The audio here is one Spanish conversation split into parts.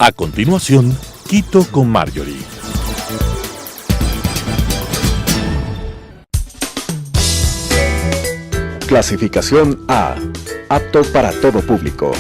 A continuación, Quito con Marjorie. Clasificación A. Apto para todo público.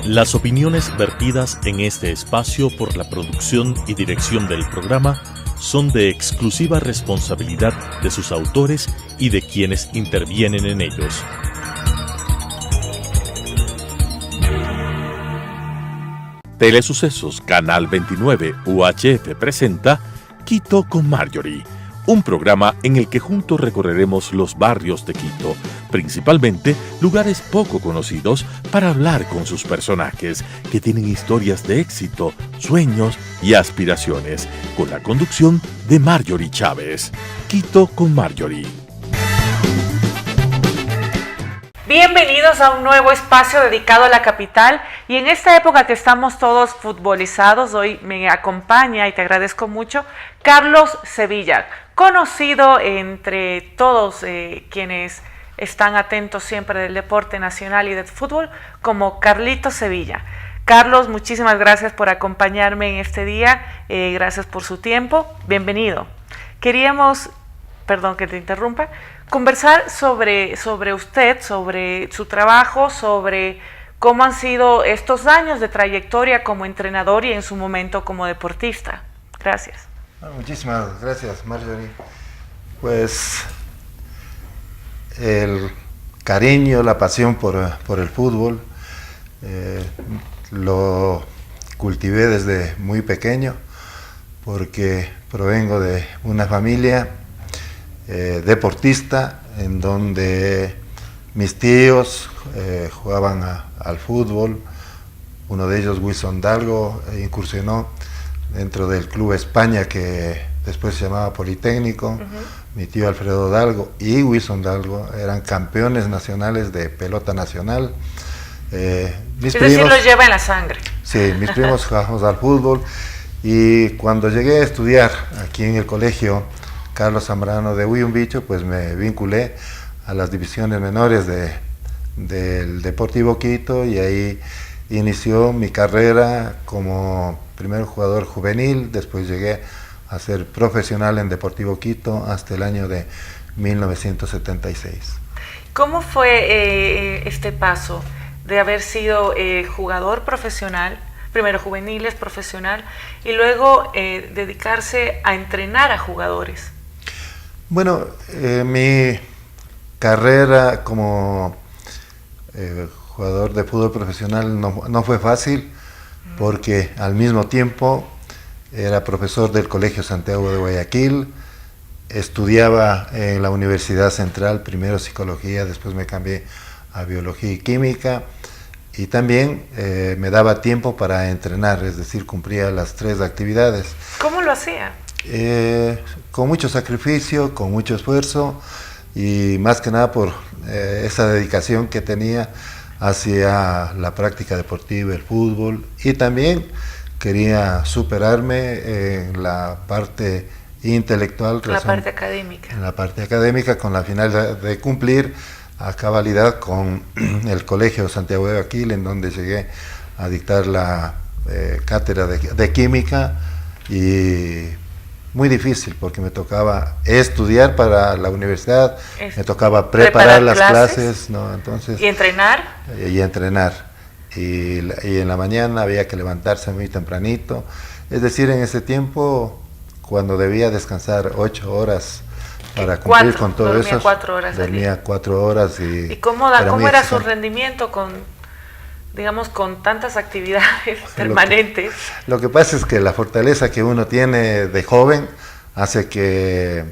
Las opiniones vertidas en este espacio por la producción y dirección del programa son de exclusiva responsabilidad de sus autores y de quienes intervienen en ellos. Telesucesos Canal 29 UHF presenta Quito con Marjorie, un programa en el que juntos recorreremos los barrios de Quito, principalmente lugares poco conocidos, para hablar con sus personajes que tienen historias de éxito, sueños y aspiraciones, con la conducción de Marjorie Chávez. Quito con Marjorie. Bienvenidos a un nuevo espacio dedicado a la capital, y en esta época que estamos todos futbolizados, hoy me acompaña, y te agradezco mucho, Carlos Sevilla, conocido entre todos quienes están atentos siempre del deporte nacional y del fútbol como Carlito Sevilla. Carlos, muchísimas gracias por acompañarme en este día, gracias por su tiempo, bienvenido. Queríamos, perdón que te interrumpa, conversar sobre usted, sobre su trabajo, sobre cómo han sido estos años de trayectoria como entrenador y en su momento como deportista. Gracias. Muchísimas gracias, Marjorie. Pues el cariño, la pasión por el fútbol lo cultivé desde muy pequeño, porque provengo de una familia deportista, en donde mis tíos jugaban al fútbol. Uno de ellos, Wilson Dalgo, incursionó dentro del Club España, que después se llamaba Politécnico. Mi tío Alfredo Dalgo y Wilson Dalgo eran campeones nacionales de pelota nacional. Mis primos, lo lleva en la sangre. Sí, mis primos jugamos al fútbol, y cuando llegué a estudiar aquí en el colegio Carlos Zambrano de Uyumbicho, pues me vinculé a las divisiones menores del Deportivo Quito, y ahí inició mi carrera como primer jugador juvenil. Después llegué a ser profesional en Deportivo Quito hasta el año de 1976. ¿Cómo fue este paso de haber sido jugador profesional, primero juveniles, profesional, y luego dedicarse a entrenar a jugadores? Bueno, mi carrera como jugador de fútbol profesional no fue fácil, porque al mismo tiempo era profesor del Colegio Santiago de Guayaquil, estudiaba en la Universidad Central, primero psicología, después me cambié a biología y química, y también me daba tiempo para entrenar, es decir, cumplía las tres actividades. ¿Cómo lo hacía? Con mucho sacrificio, con mucho esfuerzo, y más que nada por esa dedicación que tenía hacia la práctica deportiva, el fútbol, y también quería superarme en la parte intelectual, la parte académica. En la parte académica, con la finalidad de cumplir a cabalidad con el Colegio Santiago de Guayaquil, en donde llegué a dictar la cátedra de química, y muy difícil, porque me tocaba estudiar para la universidad, me tocaba preparar las clases, ¿no? Entonces, ¿y entrenar? Y en la mañana había que levantarse muy tempranito, es decir, en ese tiempo, cuando debía descansar 8 horas para cumplir con todo eso, 4 horas dormía 4 horas. ¿Y cómo era su rendimiento con tantas actividades permanentes? Lo que pasa es que la fortaleza que uno tiene de joven hace que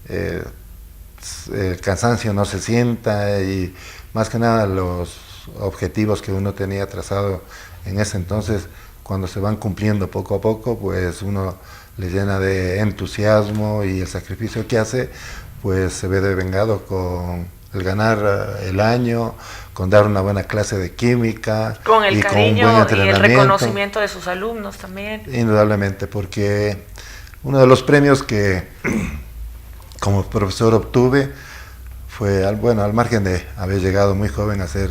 el cansancio no se sienta, y más que nada los objetivos que uno tenía trazado en ese entonces, cuando se van cumpliendo poco a poco, pues uno le llena de entusiasmo, y el sacrificio que hace pues se ve devengado con el ganar el año, con dar una buena clase de química, con el y cariño con un buen y el reconocimiento de sus alumnos también. Indudablemente, porque uno de los premios que como profesor obtuve fue, bueno, al margen de haber llegado muy joven a ser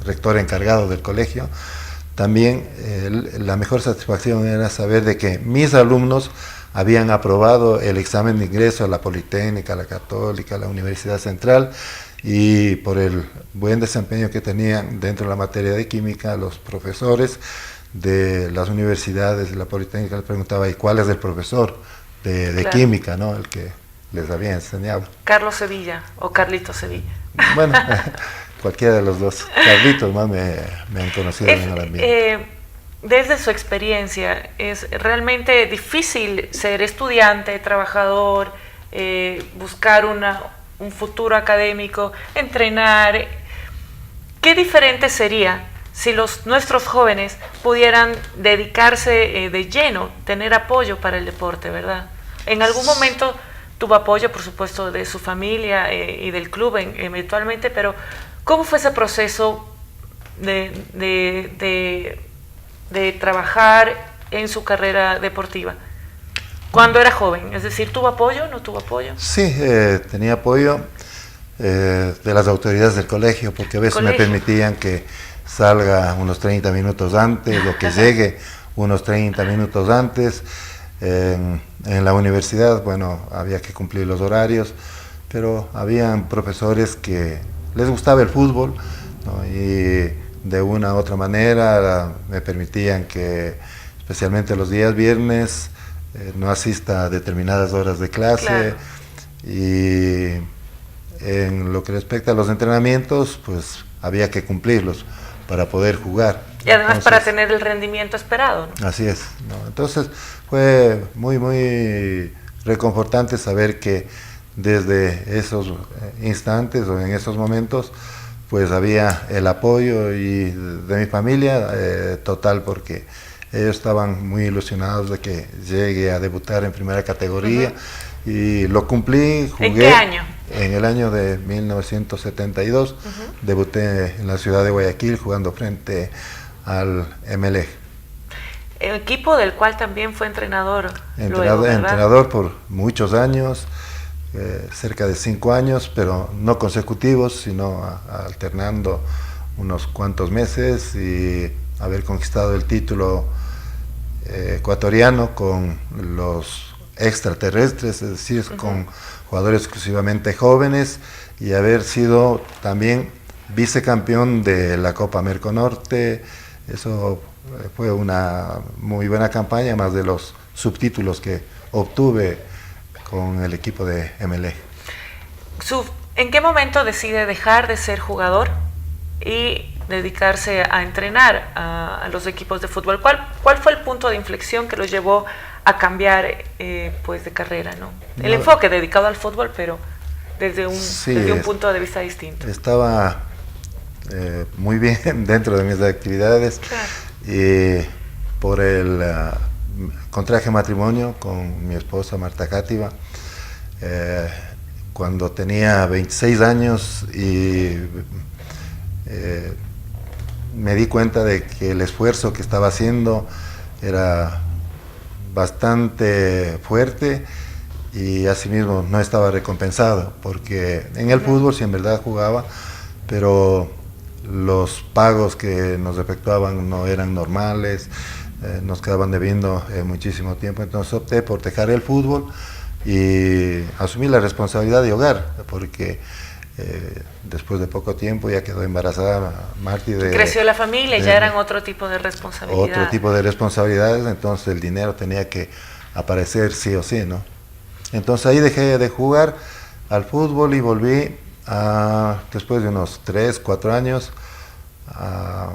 rector encargado del colegio, también la mejor satisfacción era saber de que mis alumnos habían aprobado el examen de ingreso a la Politécnica, a la Católica, a la Universidad Central, y por el buen desempeño que tenían dentro de la materia de química, los profesores de las universidades de la Politécnica les preguntaba, ¿y cuál es el profesor de Claro. química, ¿no? El que les había enseñado. Carlos Sevilla o Carlito Sevilla. Bueno, cualquiera de los dos. Carlitos más me han conocido en el ambiente. Desde su experiencia, ¿es realmente difícil ser estudiante, trabajador, buscar un futuro académico, entrenar? ¿Qué diferente sería si nuestros jóvenes pudieran dedicarse de lleno, tener apoyo para el deporte, verdad? En algún momento tuvo apoyo, por supuesto, de su familia y del club eventualmente, pero ¿cómo fue ese proceso de trabajar en su carrera deportiva cuando era joven? Es decir, ¿tuvo apoyo, no tuvo apoyo? Sí, tenía apoyo de las autoridades del colegio, porque a veces me permitían que salga unos 30 minutos antes o que llegue unos 30 minutos antes. En la universidad, bueno, había que cumplir los horarios, pero habían profesores que les gustaba el fútbol, ¿no? Y de una u otra manera me permitían que, especialmente los días viernes, no asista a determinadas horas de clase. Claro. Y en lo que respecta a los entrenamientos, pues había que cumplirlos para poder jugar. Y además, entonces, para tener el rendimiento esperado, ¿no? Así es, ¿no? Entonces fue muy reconfortante saber que desde esos instantes o en esos momentos pues había el apoyo y de mi familia total, porque ellos estaban muy ilusionados de que llegue a debutar en primera categoría. Y lo cumplí, jugué. ¿En qué año? En el año de 1972, debuté en la ciudad de Guayaquil jugando frente al Emelec. El equipo del cual también fue entrenador. Luego, ¿verdad? Entrenador por muchos años, cerca de 5 años, pero no consecutivos, sino alternando unos cuantos meses, y haber conquistado el título ecuatoriano con los extraterrestres, es decir, con jugadores exclusivamente jóvenes, y haber sido también vicecampeón de la Copa Merconorte. Eso fue una muy buena campaña, más de los subtítulos que obtuve con el equipo de Emelec. ¿En qué momento decide dejar de ser jugador y dedicarse a entrenar a los equipos de fútbol? ¿Cuál fue el punto de inflexión que lo llevó a cambiar pues de carrera, ¿no? El enfoque dedicado al fútbol, pero desde un punto de vista distinto. Estaba muy bien dentro de mis actividades. Claro. Y por el contraje matrimonio con mi esposa Marta Cátiva, cuando tenía 26 años, y me di cuenta de que el esfuerzo que estaba haciendo era bastante fuerte y asimismo no estaba recompensado, porque en el fútbol sí en verdad jugaba, pero los pagos que nos efectuaban no eran normales, nos quedaban debiendo muchísimo tiempo. Entonces opté por dejar el fútbol y asumí la responsabilidad de hogar, porque después de poco tiempo ya quedó embarazada Marti. Creció la familia y ya eran otro tipo de responsabilidades. Otro tipo de responsabilidades, entonces el dinero tenía que aparecer sí o sí, ¿no? Entonces ahí dejé de jugar al fútbol y volví después de unos 3, 4 años a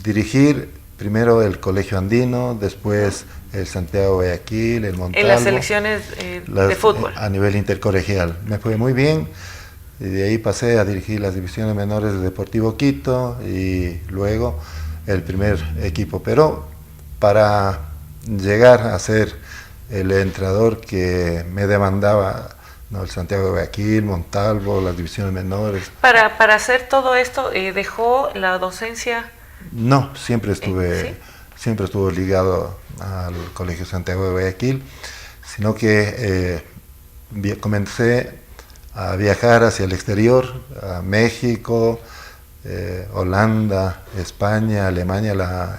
dirigir primero el Colegio Andino, después el Santiago Guayaquil, el Montalvo. En las selecciones de fútbol. A nivel intercolegial. Me fue muy bien. Y de ahí pasé a dirigir las divisiones menores de Deportivo Quito y luego el primer equipo. Pero para llegar a ser el entrenador que me demandaba, ¿no?, el Santiago de Guayaquil, Montalvo, las divisiones menores. Para hacer todo esto, ¿dejó la docencia? No, siempre estuve, ¿sí? Siempre estuve ligado al Colegio Santiago de Guayaquil, sino que comencé a viajar hacia el exterior, a México, Holanda, España, Alemania,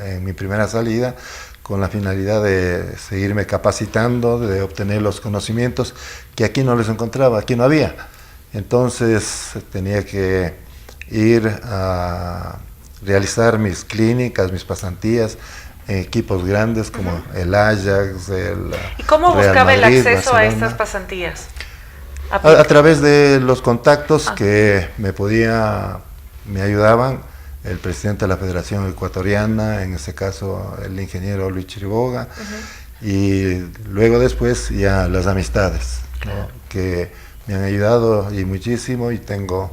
en mi primera salida, con la finalidad de seguirme capacitando, de obtener los conocimientos que aquí no les encontraba, aquí no había. Entonces tenía que ir a realizar mis clínicas, mis pasantías en equipos grandes como el Ajax, el ¿Y cómo Real buscaba Madrid, el acceso Barcelona, a estas pasantías? a través de los contactos que me ayudaban el presidente de la Federación Ecuatoriana, en este caso el ingeniero Luis Chiriboga, y luego después ya las amistades, ¿no? Que me han ayudado y muchísimo, y tengo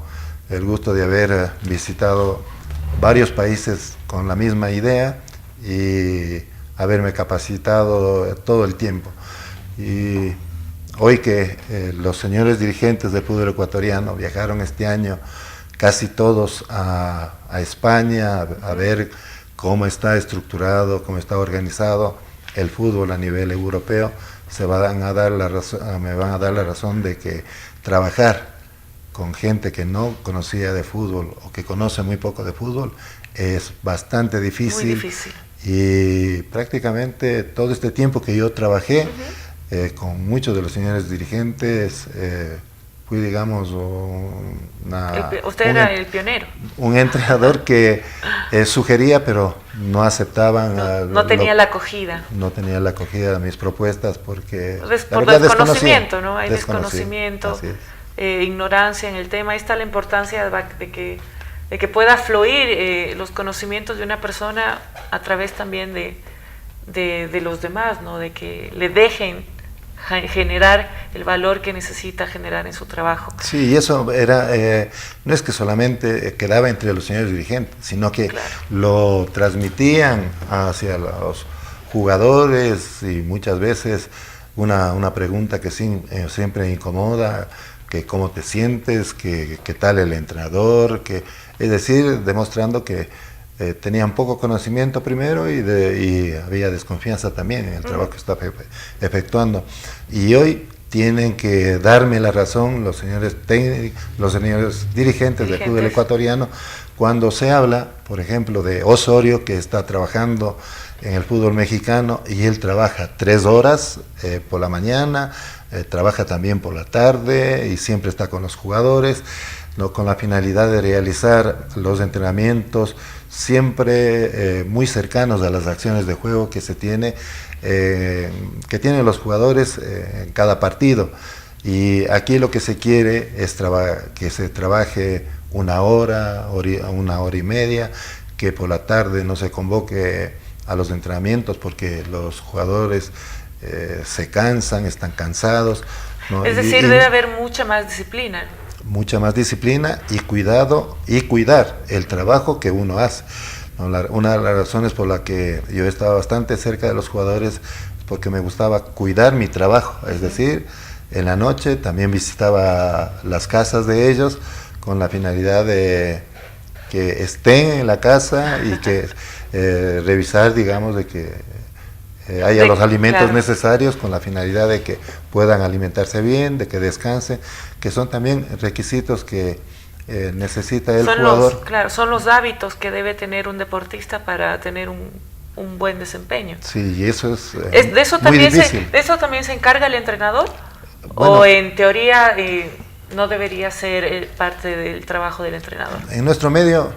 el gusto de haber visitado varios países con la misma idea y haberme capacitado todo el tiempo. Y hoy que los señores dirigentes del fútbol ecuatoriano viajaron este año casi todos a España a ver cómo está estructurado, cómo está organizado el fútbol a nivel europeo, me van a dar la razón de que trabajar con gente que no conocía de fútbol o que conoce muy poco de fútbol es bastante difícil. Muy difícil. Y prácticamente todo este tiempo que yo trabajé con muchos de los señores dirigentes, fui, digamos, usted era el pionero. Un entrenador que sugería, pero no aceptaban. No tenía la acogida. No tenía la acogida de mis propuestas porque... Por desconocimiento, ¿no? Hay desconocimiento, ignorancia en el tema. Ahí está la importancia de que pueda fluir los conocimientos de una persona a través también de los demás, ¿no? De que le dejen generar el valor que necesita generar en su trabajo. Sí, y eso era, no es que solamente quedaba entre los señores dirigentes, sino que lo transmitían hacia los jugadores, y muchas veces una pregunta que siempre incomoda, que cómo te sientes, que tal el entrenador, es decir, demostrando que tenían poco conocimiento primero y había desconfianza también en el trabajo que estaba efectuando. Y hoy tienen que darme la razón los señores dirigentes del fútbol ecuatoriano cuando se habla, por ejemplo, de Osorio, que está trabajando en el fútbol mexicano, y él trabaja 3 horas por la mañana, trabaja también por la tarde y siempre está con los jugadores, ¿no? Con la finalidad de realizar los entrenamientos siempre muy cercanos a las acciones de juego que tienen los jugadores en cada partido. Y aquí lo que se quiere es que se trabaje una hora y media, que por la tarde no se convoque a los entrenamientos porque los jugadores se cansan, están cansados, ¿no? Es decir, debe haber mucha más disciplina. Mucha más disciplina y cuidado y cuidar el trabajo que uno hace, ¿no? Una de las razones por la que yo estaba bastante cerca de los jugadores es porque me gustaba cuidar mi trabajo, es decir, en la noche también visitaba las casas de ellos con la finalidad de que estén en la casa y que revisar, digamos, de que haya los alimentos necesarios con la finalidad de que puedan alimentarse bien, de que descansen, que son también requisitos que necesita el jugador. Son los hábitos que debe tener un deportista para tener un buen desempeño. Sí, y eso es de eso muy difícil. ¿De eso también se encarga el entrenador? Bueno, ¿O en teoría no debería ser parte del trabajo del entrenador? En nuestro medio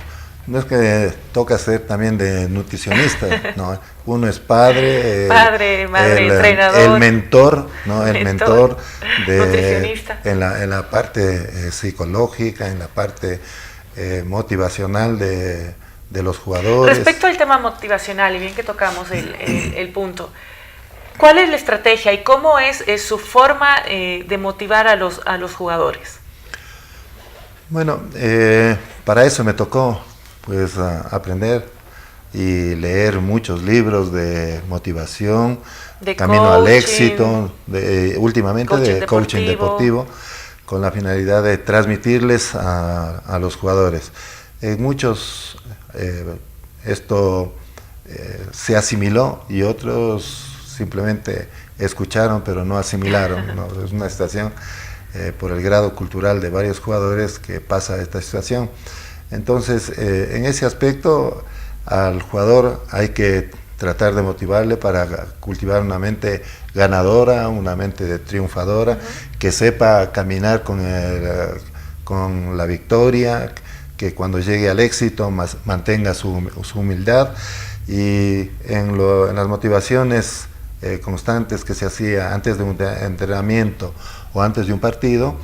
no es que toca ser también de nutricionista, ¿no? Uno es padre, madre, entrenador, el mentor, ¿no? El mentor nutricionista. En la parte psicológica, en la parte motivacional de los jugadores. Respecto al tema motivacional, y bien que tocamos el punto, ¿cuál es la estrategia y cómo es su forma de motivar a los jugadores? Bueno, para eso me tocó pues aprender y leer muchos libros de motivación, de camino coaching, al éxito, últimamente de coaching deportivo, con la finalidad de transmitirles a los jugadores. Muchos esto se asimiló y otros simplemente escucharon pero no asimilaron, ¿no? Es una situación por el grado cultural de varios jugadores que pasa esta situación. Entonces, en ese aspecto, al jugador hay que tratar de motivarle para cultivar una mente ganadora, una mente triunfadora, que sepa caminar con la victoria, que cuando llegue al éxito mantenga su humildad, y en las motivaciones constantes que se hacía antes de un entrenamiento o antes de un partido,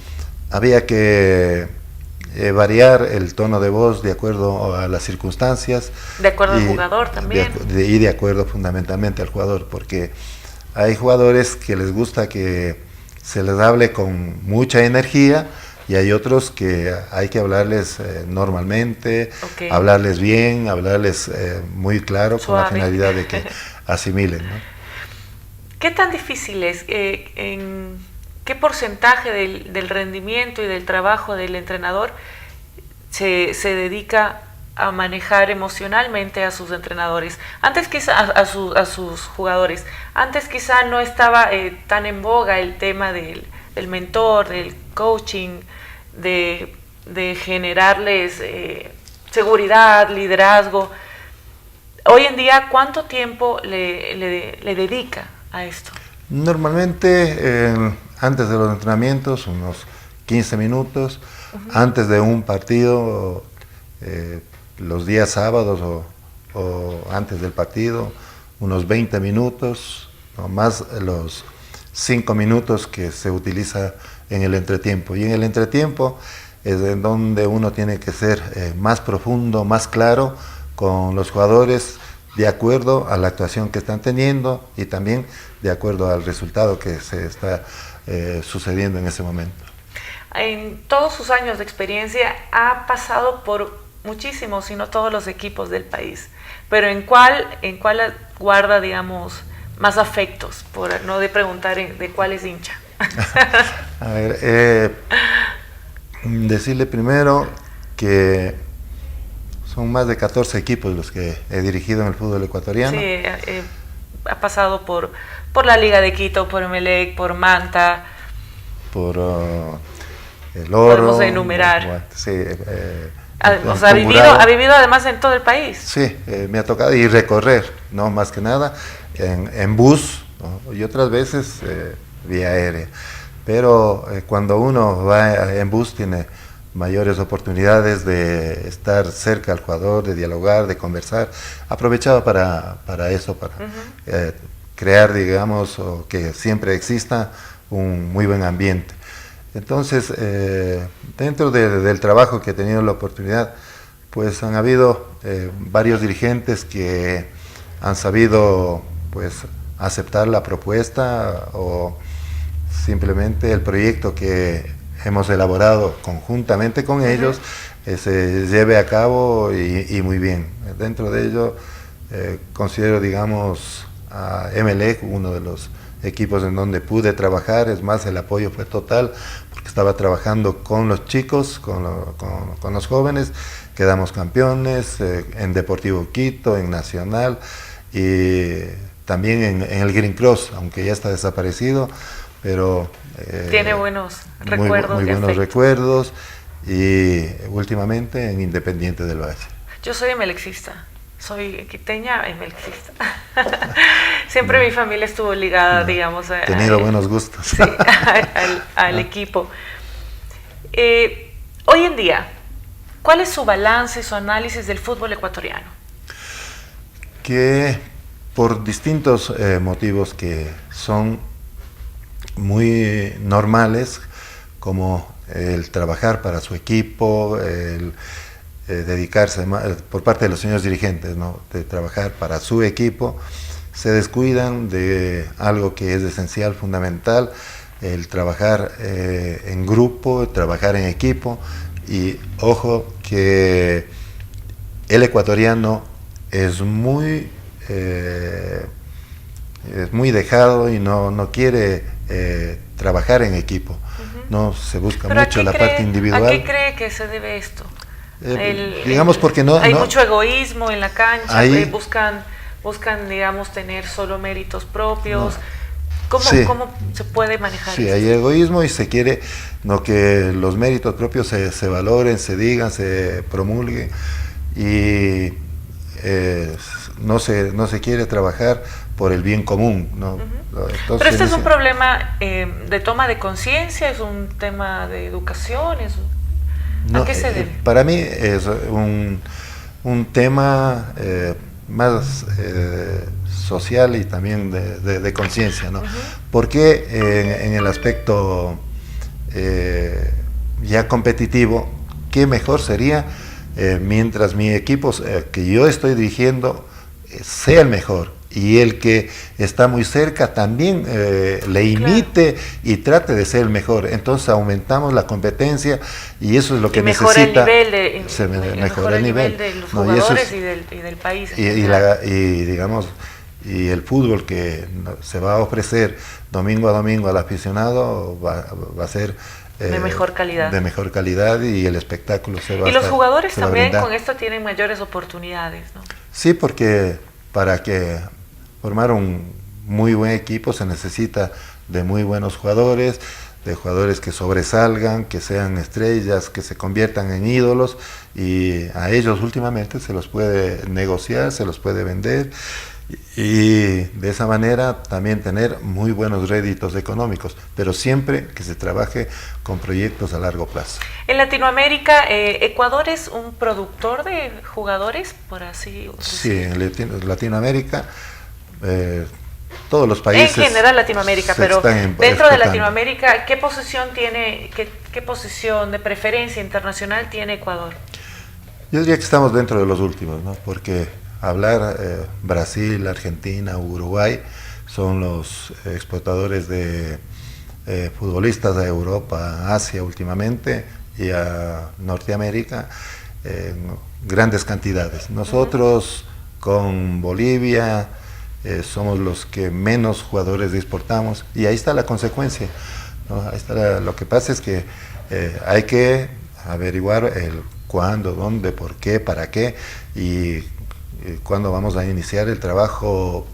había que variar el tono de voz de acuerdo a las circunstancias. De acuerdo al jugador también. Y de acuerdo fundamentalmente al jugador, porque hay jugadores que les gusta que se les hable con mucha energía, y hay otros que hay que hablarles normalmente, hablarles bien, hablarles muy claro, suave, con la finalidad de que asimilen, ¿no? ¿Qué tan difícil es? ¿Qué porcentaje del rendimiento y del trabajo del entrenador se dedica a manejar emocionalmente a sus entrenadores? Antes quizá a sus jugadores. Antes quizá no estaba tan en boga el tema del mentor, del coaching, de generarles seguridad, liderazgo. Hoy en día, ¿cuánto tiempo le dedica a esto? Normalmente, antes de los entrenamientos, unos 15 minutos, antes de un partido, los días sábados o antes del partido, unos 20 minutos, no más los 5 minutos que se utiliza en el entretiempo. Y en el entretiempo es en donde uno tiene que ser más profundo, más claro con los jugadores, de acuerdo a la actuación que están teniendo y también de acuerdo al resultado que se está sucediendo en ese momento. En todos sus años de experiencia ha pasado por muchísimos, si no todos los equipos del país, pero ¿en cuál guarda, digamos, más afectos? Por no de preguntar de cuál es hincha. A ver, decirle primero que son más de 14 equipos los que he dirigido en el fútbol ecuatoriano. Sí, ha pasado por la Liga de Quito, por Emelec, por Manta, por el Oro. Podemos enumerar. Sí, o sea, ha vivido además en todo el país. Sí, me ha tocado y recorrer, no más que nada, en bus, ¿no? Y otras veces vía aérea. Pero cuando uno va en bus tiene mayores oportunidades de estar cerca al jugador, de dialogar, de conversar. Aprovechado para eso, para crear, digamos, o que siempre exista un muy buen ambiente. Entonces, dentro del trabajo que he tenido la oportunidad, pues han habido varios dirigentes que han sabido, pues, aceptar la propuesta o simplemente el proyecto que hemos elaborado conjuntamente con ellos se lleve a cabo y muy bien. Dentro de ello considero, digamos, a Emelec uno de los equipos en donde pude trabajar. Es más, el apoyo fue total porque estaba trabajando con los chicos, con los jóvenes. Quedamos campeones en Deportivo Quito, en Nacional y también en el Green Cross, aunque ya está desaparecido, pero tiene buenos recuerdos. Muy buenos recuerdos, y últimamente en Independiente del Valle. Yo soy emelecista, soy quiteña emelecista. Siempre mi familia estuvo ligada, digamos, tenido buenos gustos. Sí, al equipo. Hoy en día, ¿cuál es su balance, su análisis del fútbol ecuatoriano? Que por distintos motivos que son muy normales, como el trabajar para su equipo, el dedicarse por parte de los señores dirigentes, ¿no?, de trabajar para su equipo, se descuidan de algo que es esencial, fundamental, el trabajar en grupo, trabajar en equipo. Y ojo que el ecuatoriano es muy dejado y no quiere trabajar en equipo. No se busca mucho la parte individual. ¿A qué cree que se debe esto? Digamos porque hay mucho egoísmo en la cancha, ahí, buscan, digamos, tener solo méritos propios. ¿Cómo se puede manejar Sí, eso? hay egoísmo y se quiere que los méritos propios se valoren, se digan, se promulguen y no se quiere trabajar por el bien común, ¿no? Entonces, pero este es un problema de toma de conciencia, es un tema de educación, ¿a qué se debe? Para mí es un tema más social y también de conciencia, ¿no? Porque en el aspecto ya competitivo, ¿qué mejor sería mientras mi equipo que yo estoy dirigiendo sea el mejor? Y el que está muy cerca también le imite y trate de ser el mejor. Entonces aumentamos la competencia y eso es lo que necesita. Mejora el nivel de los jugadores y del país. Y el fútbol que se va a ofrecer domingo a domingo al aficionado va a ser de mejor calidad y el espectáculo se va a Y los jugadores también brindar. con esto tienen mayores oportunidades, ¿no? Sí, porque para que formar un muy buen equipo se necesita de muy buenos jugadores, de jugadores que sobresalgan, que sean estrellas, que se conviertan en ídolos, y a ellos últimamente se los puede negociar, se los puede vender, y de esa manera también tener muy buenos réditos económicos, pero siempre que se trabaje con proyectos a largo plazo. En Latinoamérica, ¿Ecuador es un productor de jugadores, por así decirlo? Sí, en Latinoamérica, todos los países... En general Latinoamérica, pero dentro de Latinoamérica, ¿qué posición tiene, qué posición de preferencia internacional tiene Ecuador? Yo diría que estamos dentro de los últimos, ¿no? Porque hablar Brasil, Argentina, Uruguay son los exportadores de futbolistas a Europa, a Asia últimamente y a Norteamérica en grandes cantidades. Nosotros con Bolivia somos los que menos jugadores exportamos y ahí está la consecuencia, ¿no? Ahí está lo que pasa es que hay que averiguar el cuándo, dónde, por qué, para qué y cuándo vamos a iniciar el trabajo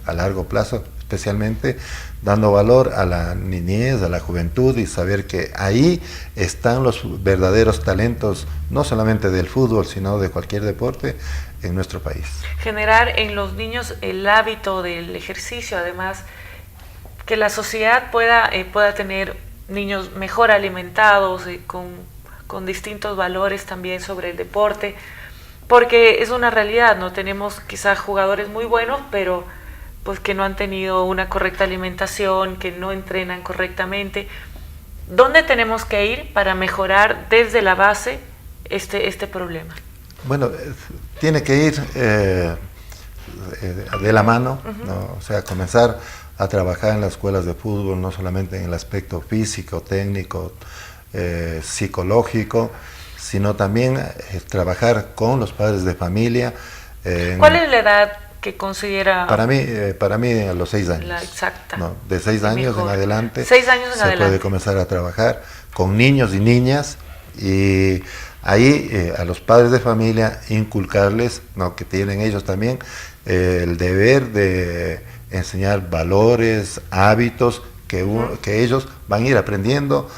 a largo plazo, especialmente dando valor a la niñez, a la juventud y saber que ahí están los verdaderos talentos, no solamente del fútbol, sino de cualquier deporte en nuestro país. Generar en los niños el hábito del ejercicio, además, que la sociedad pueda tener niños mejor alimentados, con distintos valores también sobre el deporte, porque es una realidad, no tenemos quizás jugadores muy buenos, pero pues que no han tenido una correcta alimentación, que no entrenan correctamente. ¿Dónde tenemos que ir para mejorar desde la base este problema? Bueno, tiene que ir de la mano, ¿no? O sea, comenzar a trabajar en las escuelas de fútbol, no solamente en el aspecto físico, técnico, psicológico, sino también trabajar con los padres de familia. ¿Cuál es la edad que considera? Para mí a los 6 años. La exacta. No, de 6 años en adelante 6 años en se adelante. puede comenzar a trabajar con niños y niñas y ahí a los padres de familia inculcarles, ¿no? Que tienen ellos también el deber de enseñar valores, hábitos que ellos van a ir aprendiendo,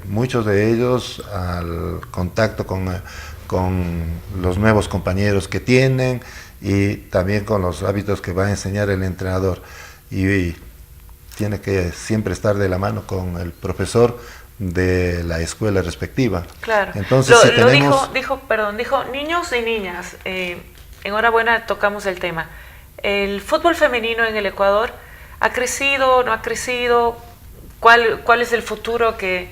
muchos de ellos al contacto con los nuevos compañeros que tienen y también con los hábitos que va a enseñar el entrenador, y tiene que siempre estar de la mano con el profesor de la escuela respectiva. Claro. Entonces, si tenemos... dijo niños y niñas. Enhorabuena, tocamos el tema. El fútbol femenino en el Ecuador ha crecido, no ha crecido. ¿Cuál es el futuro que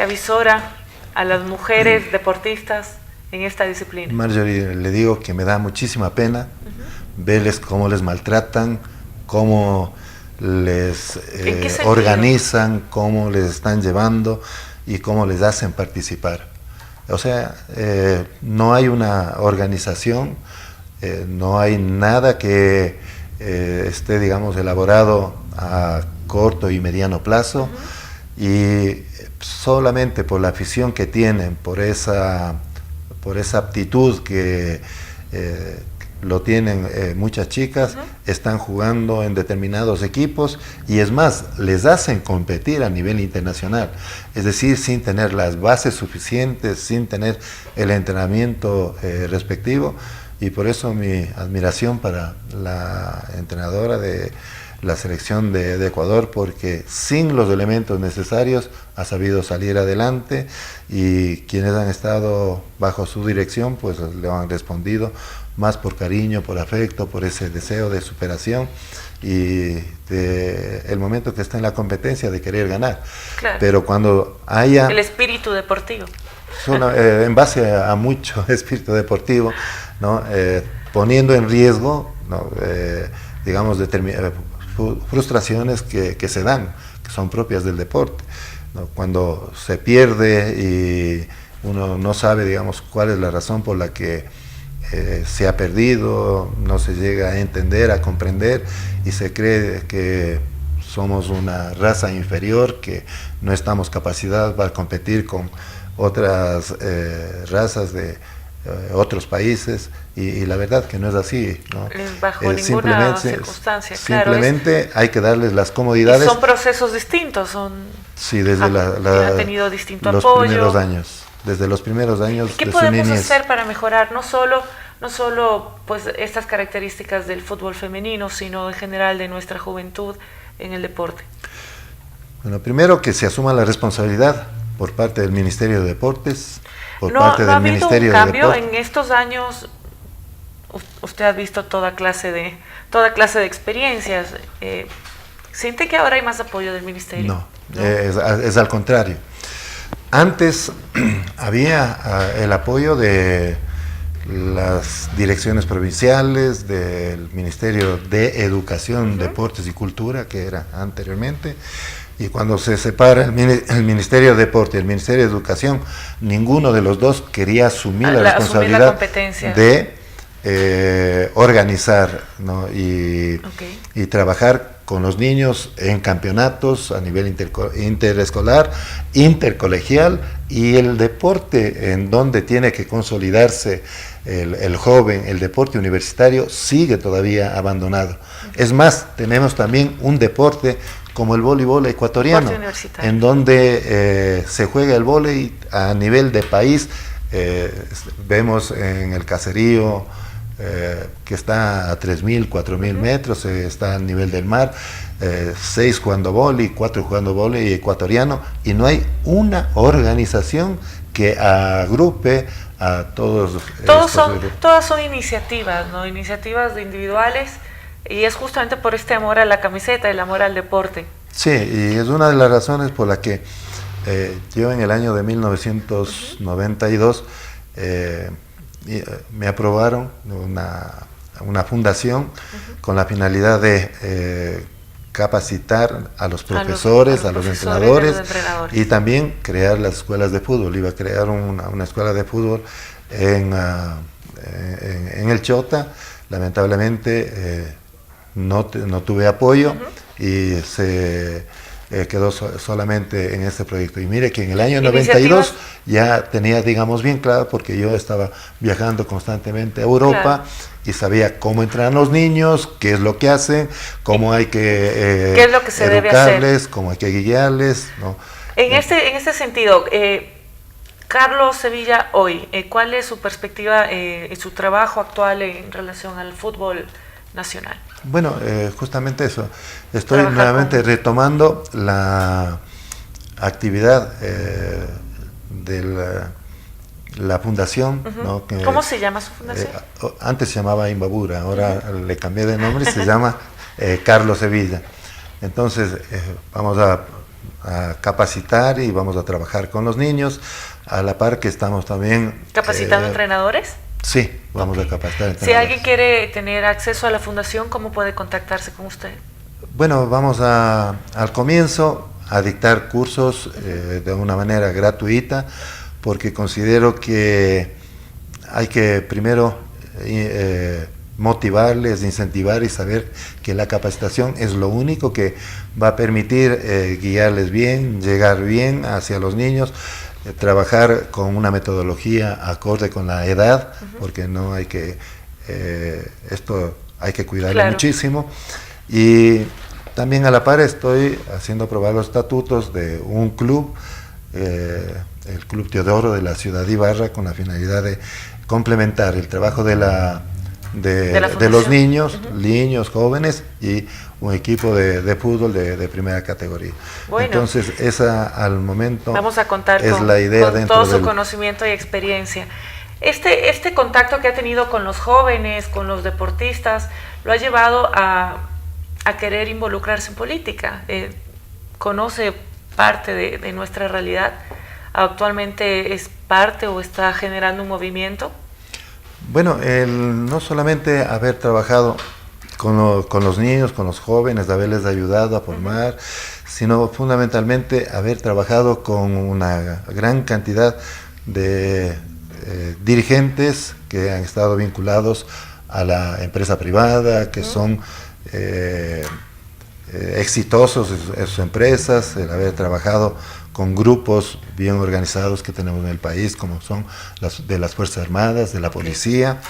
avisora a las mujeres deportistas en esta disciplina? Marjorie, le digo que me da muchísima pena verles cómo les maltratan, cómo les organizan, cómo les están llevando y cómo les hacen participar. O sea, no hay una organización, no hay nada que esté, digamos, elaborado a corto y mediano plazo, y solamente por la afición que tienen, por esa aptitud que lo tienen muchas chicas, están jugando en determinados equipos y es más, les hacen competir a nivel internacional, es decir, sin tener las bases suficientes, sin tener el entrenamiento respectivo, y por eso mi admiración para la entrenadora de la selección de Ecuador, porque sin los elementos necesarios ha sabido salir adelante, y quienes han estado bajo su dirección pues le han respondido más por cariño, por afecto, por ese deseo de superación y el momento que está en la competencia de querer ganar. Claro. Pero cuando haya... El espíritu deportivo. en base a mucho espíritu deportivo, ¿no? Poniendo en riesgo, ¿no? Digamos, frustraciones que se dan, que son propias del deporte, ¿no? Cuando se pierde y uno no sabe, digamos, cuál es la razón por la que se ha perdido, no se llega a entender, a comprender, y se cree que somos una raza inferior, que no estamos capacitados para competir con otras razas de otros países, y la verdad que no es así, ¿no? Bajo ninguna circunstancia, claro. Simplemente hay que darles las comodidades. Y son procesos distintos, sí, desde ha tenido distinto los apoyo. Primeros años, desde los primeros años. ¿Qué podemos hacer para mejorar no solo pues estas características del fútbol femenino, sino en general de nuestra juventud en el deporte? Bueno, primero que se asuma la responsabilidad por parte del Ministerio de Deportes, por parte del Ministerio de Deportes. ¿No ha habido un cambio en estos años? Usted ha visto toda clase de experiencias. ¿Siente que ahora hay más apoyo del Ministerio? No. Es al contrario. Antes había el apoyo de las direcciones provinciales, del Ministerio de Educación, Deportes y Cultura, que era anteriormente, y cuando se separa el Ministerio de Deporte y el Ministerio de Educación, ninguno de los dos quería asumir la responsabilidad de organizar, ¿no? y trabajar con los niños en campeonatos a nivel interescolar, intercolegial, y el deporte en donde tiene que consolidarse el joven, el deporte universitario, sigue todavía abandonado. Es más, tenemos también un deporte como el voleibol ecuatoriano, en donde se juega el vóley a nivel de país. Vemos en el caserío que está a 3.000, 4.000 metros, está al nivel del mar, 6 jugando vóley, 4 jugando vóley ecuatoriano, y no hay una organización que agrupe a todos. Todas son iniciativas, ¿no? Iniciativas individuales, y es justamente por este amor a la camiseta, el amor al deporte. Sí, y es una de las razones por la que yo en el año de 1992 me aprobaron una fundación con la finalidad de capacitar a los profesores, a los entrenadores, y también crear las escuelas de fútbol. Iba a crear una escuela de fútbol en el Chota. Lamentablemente no tuve apoyo y se quedó solamente en este proyecto. Y mire que en el año 92 ya tenía, digamos, bien claro, porque yo estaba viajando constantemente a Europa, claro, y sabía cómo entrenan los niños, qué es lo que hacen, cómo hay que qué es lo que se debe hacer, cómo hay que guiarles, ¿no? En este sentido, Carlos Sevilla hoy, ¿cuál es su perspectiva y su trabajo actual en relación al fútbol nacional? Bueno, justamente eso. Estoy nuevamente retomando la actividad de la fundación. ¿No? ¿Cómo se llama su fundación? Antes se llamaba Imbabura, ahora le cambié de nombre, se llama Carlos Sevilla. Entonces vamos a capacitar y vamos a trabajar con los niños, a la par que estamos también... ¿Capacitando entrenadores? Sí, vamos a capacitar entrenadores. Si alguien quiere tener acceso a la fundación, ¿cómo puede contactarse con usted? Bueno, vamos al comienzo a dictar cursos de una manera gratuita, porque considero que hay que primero motivarles, incentivar y saber que la capacitación es lo único que va a permitir guiarles bien, llegar bien hacia los niños, trabajar con una metodología acorde con la edad, porque no hay que esto hay que cuidarlo Claro. muchísimo. Y también a la par estoy haciendo aprobar los estatutos de un club, el Club Teodoro de la ciudad de Ibarra, con la finalidad de complementar el trabajo de los fundación. niños jóvenes, y un equipo de fútbol de primera categoría. Bueno. Entonces, esa al momento Vamos a contar es con, la idea con dentro todo su del... conocimiento y experiencia. Este contacto que ha tenido con los jóvenes, con los deportistas, lo ha llevado a querer involucrarse en política. Conoce parte de nuestra realidad. Actualmente es parte o está generando un movimiento. Bueno, no solamente haber trabajado con los niños, con los jóvenes, de haberles ayudado a formar, sino fundamentalmente haber trabajado con una gran cantidad de dirigentes que han estado vinculados a la empresa privada, que son exitosos en sus empresas, el haber trabajado con grupos bien organizados que tenemos en el país, como son de las Fuerzas Armadas, de la policía,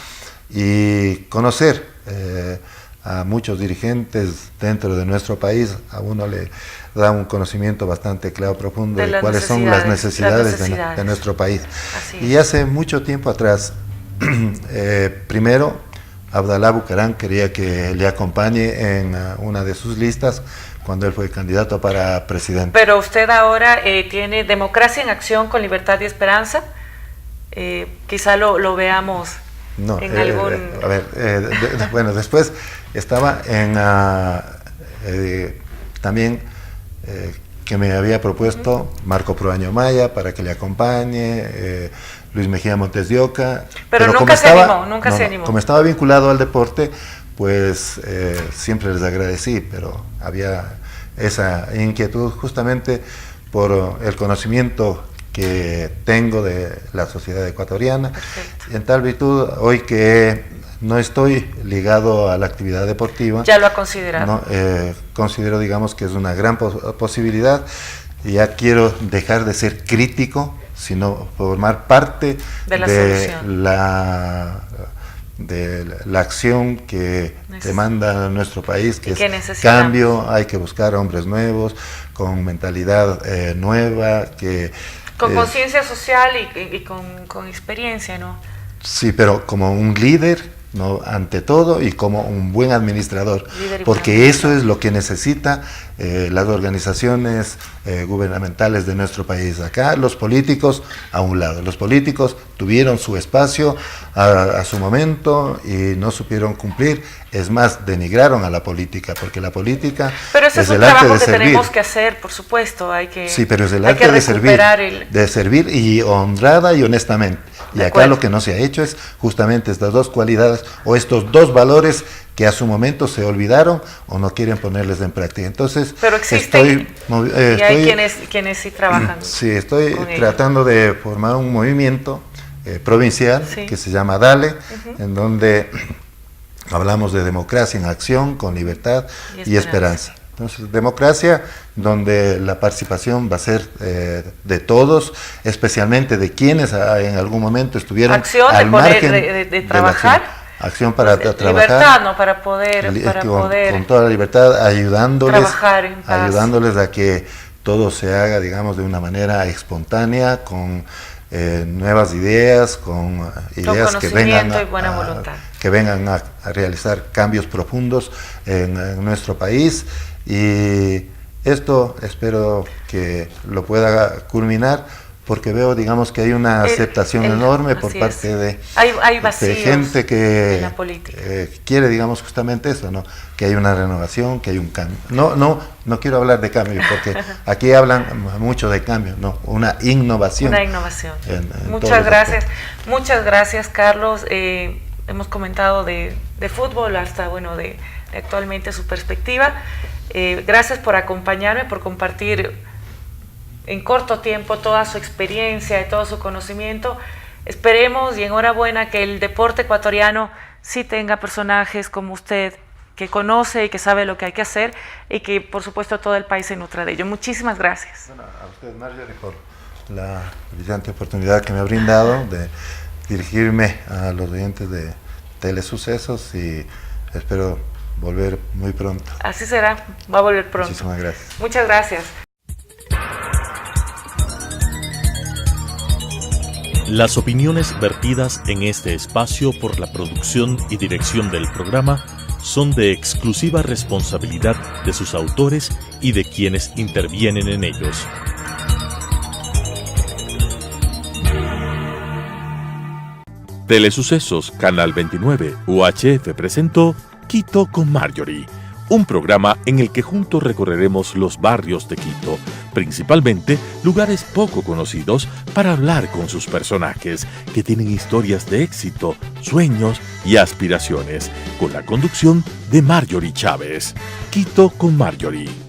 y conocer a muchos dirigentes dentro de nuestro país. A uno le da un conocimiento bastante claro, profundo de cuáles son las necesidades de nuestro país. Y hace mucho tiempo atrás, primero, Abdalá Bucaram quería que le acompañe en una de sus listas cuando él fue candidato para presidente. Pero usted ahora tiene Democracia en Acción con Libertad y Esperanza. Quizá lo veamos en algún... A ver, bueno, después estaba en también que me había propuesto Marco Proaño Maya para que le acompañe, Luis Mejía Montes de Oca. Pero nunca se animó. Como estaba vinculado al deporte, pues siempre les agradecí, pero había esa inquietud justamente por el conocimiento que tengo de la sociedad ecuatoriana. Perfecto. Y en tal virtud, hoy que no estoy ligado a la actividad deportiva, ¿ya lo ha considerado? No, considero, digamos, que es una gran posibilidad. Ya quiero dejar de ser crítico, sino formar parte de la acción que demanda nuestro país, que es cambio. Hay que buscar hombres nuevos, con mentalidad nueva, con conciencia social y con experiencia, ¿no? Sí, pero como un líder, ¿no?, ante todo, y como un buen administrador, porque eso es lo que necesita las organizaciones gubernamentales de nuestro país. Acá los políticos a un lado, los políticos tuvieron su espacio a su momento y no supieron cumplir, es más, denigraron a la política, porque la política pero ese es un trabajo que tenemos que hacer, por supuesto, sí, pero es el arte de servir y honrada y honestamente. Y acá lo que no se ha hecho es justamente estas dos cualidades o estos dos valores que a su momento se olvidaron o no quieren ponerles en práctica. Entonces, pero existen y hay quienes sí trabajan. Sí, estoy tratando de formar un movimiento provincial que se llama DALE, en donde hablamos de democracia en acción con libertad y esperanza. Entonces, democracia, donde la participación va a ser de todos, especialmente de quienes en algún momento estuvieron al margen de trabajar. Acción para trabajar. Libertad, ¿no? Para poder con toda la libertad, ayudándoles a que todo se haga, digamos, de una manera espontánea, con nuevas ideas, con ideas que vengan a realizar cambios profundos en nuestro país. Y esto espero que lo pueda culminar, porque veo, digamos, que hay una aceptación enorme por parte de gente que quiere, digamos, justamente eso, ¿no? Que hay una renovación, que hay un cambio. No quiero hablar de cambio, porque aquí hablan mucho de cambio, no, una innovación. Una innovación. Muchas gracias, Carlos. Hemos comentado de fútbol hasta, bueno, de actualmente su perspectiva. Gracias por acompañarme, por compartir en corto tiempo toda su experiencia y todo su conocimiento. Esperemos y enhorabuena que el deporte ecuatoriano sí tenga personajes como usted, que conoce y que sabe lo que hay que hacer, y que por supuesto todo el país se nutra de ello. Muchísimas gracias. Bueno, a usted, Marjorie, por la brillante oportunidad que me ha brindado de dirigirme a los oyentes de Telesucesos y espero volver muy pronto. Así será, va a volver pronto. Muchísimas gracias. Muchas gracias. Las opiniones vertidas en este espacio por la producción y dirección del programa son de exclusiva responsabilidad de sus autores y de quienes intervienen en ellos. Telesucesos, Canal 29, UHF presentó Quito con Marjorie, un programa en el que juntos recorreremos los barrios de Quito, principalmente lugares poco conocidos, para hablar con sus personajes que tienen historias de éxito, sueños y aspiraciones, con la conducción de Marjorie Chávez. Quito con Marjorie.